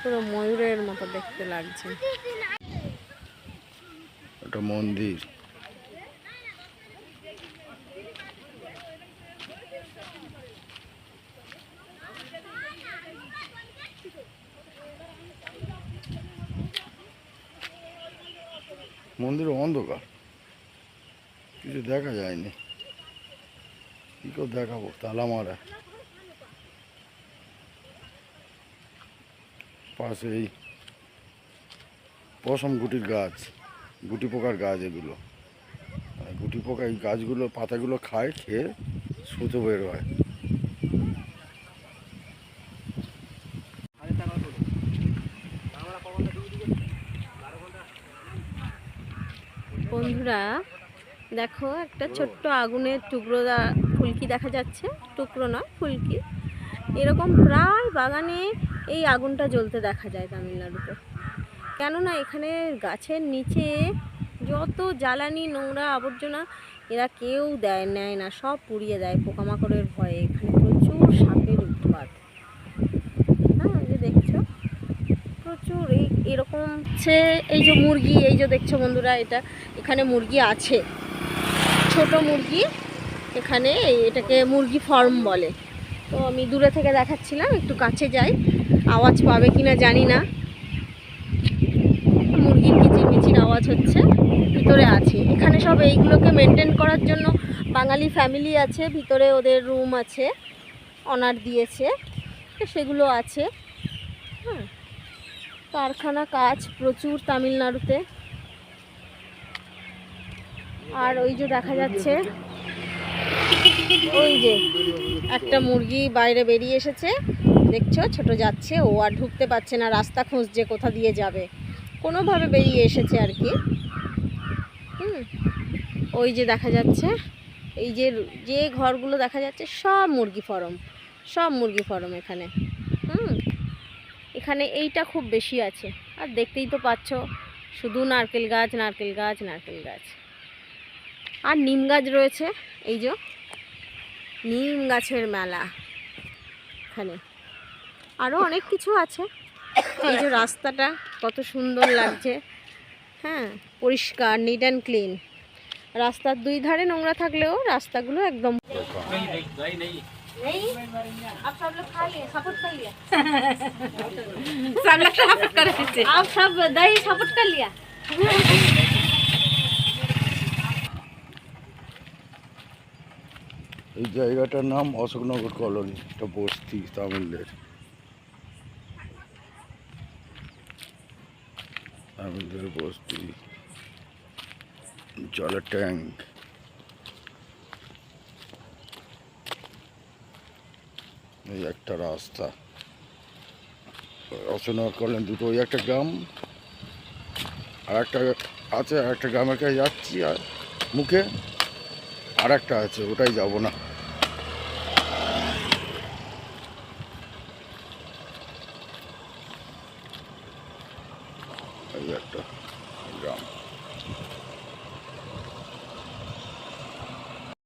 পুরো ময়ূরের মতো দেখতে লাগছে। এটা মন্দির। মন্দির অন্ধকার, কিছু দেখা যায়নি। কি করে দেখাবো, তালা মারা। পাশে এই পশম গুটির গাছ, গুটি পোকার গাছ এগুলো। গুটি পোকা এই গাছগুলো পাতাগুলো খায়, খেয়ে সুতো বের হয়। বন্ধুরা দেখো, একটা ছোট্ট আগুনের টুকরো ফুলকি দেখা যাচ্ছে। টুকরো না, ফুলকি। এরকম প্রায় বাগানে এই আগুনটা জ্বলতে দেখা যায় তামিলনাড়ুতে। কেননা এখানে গাছের নিচে যত জ্বালানি, নোংরা, আবর্জনা এরা কেউ নেয় না, সব পুড়িয়ে দেয় পোকামাকড়ের ভয়ে। এখানে প্রচুর সাপের উৎপাত। হ্যাঁ, এই যে দেখছো প্রচুর এরকম হচ্ছে। এই যে মুরগি, এই যে দেখছো বন্ধুরা, এখানে মুরগি আছে, ছোট মুরগি। এখানে এটাকে মুরগি ফার্ম বলে। তো আমি দূরে থেকে দেখাচ্ছিলাম, একটু কাছে যাই, আওয়াজ পাবে কিনা জানি না। মুরগির কিচিরমিচির আওয়াজ হচ্ছে। ভিতরে আছে, এখানে সব এইগুলোকে মেনটেন করার জন্য বাঙালি ফ্যামিলি আছে, ভিতরে ওদের রুম আছে, অনার দিয়েছে, সেগুলো আছে। হ্যাঁ, কারখানা কাজ প্রচুর তামিলনাড়ুতে। আর ওই যে দেখা যাচ্ছে, ওই যে একটা মুরগি বাইরে বেরিয়ে এসেছে, দেখছো, ছোট যাচ্ছে, ও আর ঢুকতে পারছে না, রাস্তা খুঁজছে কোথা দিয়ে যাবে, কোনোভাবে বেরিয়ে এসেছে আর কি। ওই যে দেখা যাচ্ছে, এই যে ঘরগুলো দেখা যাচ্ছে, সব মুরগি ফার্ম, সব মুরগি ফার্ম এখানে। এখানে এইটা খুব বেশি আছে। আর দেখতেই তো পাচ্ছ, শুধু নারকেল গাছ, নারকেল গাছ, নারকেল গাছ। আর নিম গাছ রয়েছে, এই যে নিম গাছের মেলা এখানে। আরও অনেক কিছু আছে। এই যে রাস্তাটা কত সুন্দর লাগছে। হ্যাঁ, পরিষ্কার, নিট অ্যান্ড ক্লিন। রাস্তার দুই ধারে নোংরা থাকলেও রাস্তাগুলো একদম। आप सब लोग खा लिए, सपोर्ट कर लिया। सब लोग सपोर्ट कर रहे, आप सब दही सपोर्ट कर लिया। এই জায়গাটার নাম অশোকনগর কলোনি। এটা বস্তি তামিলদের, তামিলদের বস্তি। জলের ট্যাঙ্ক, এই একটা রাস্তা। অশোকনগর কলোনি দুটো, ওই একটা গ্রাম আর একটা আছে, আর একটা গ্রামের কাছে যাচ্ছি, আর মুখে আর একটা আছে, ওটাই যাব না। এই একটা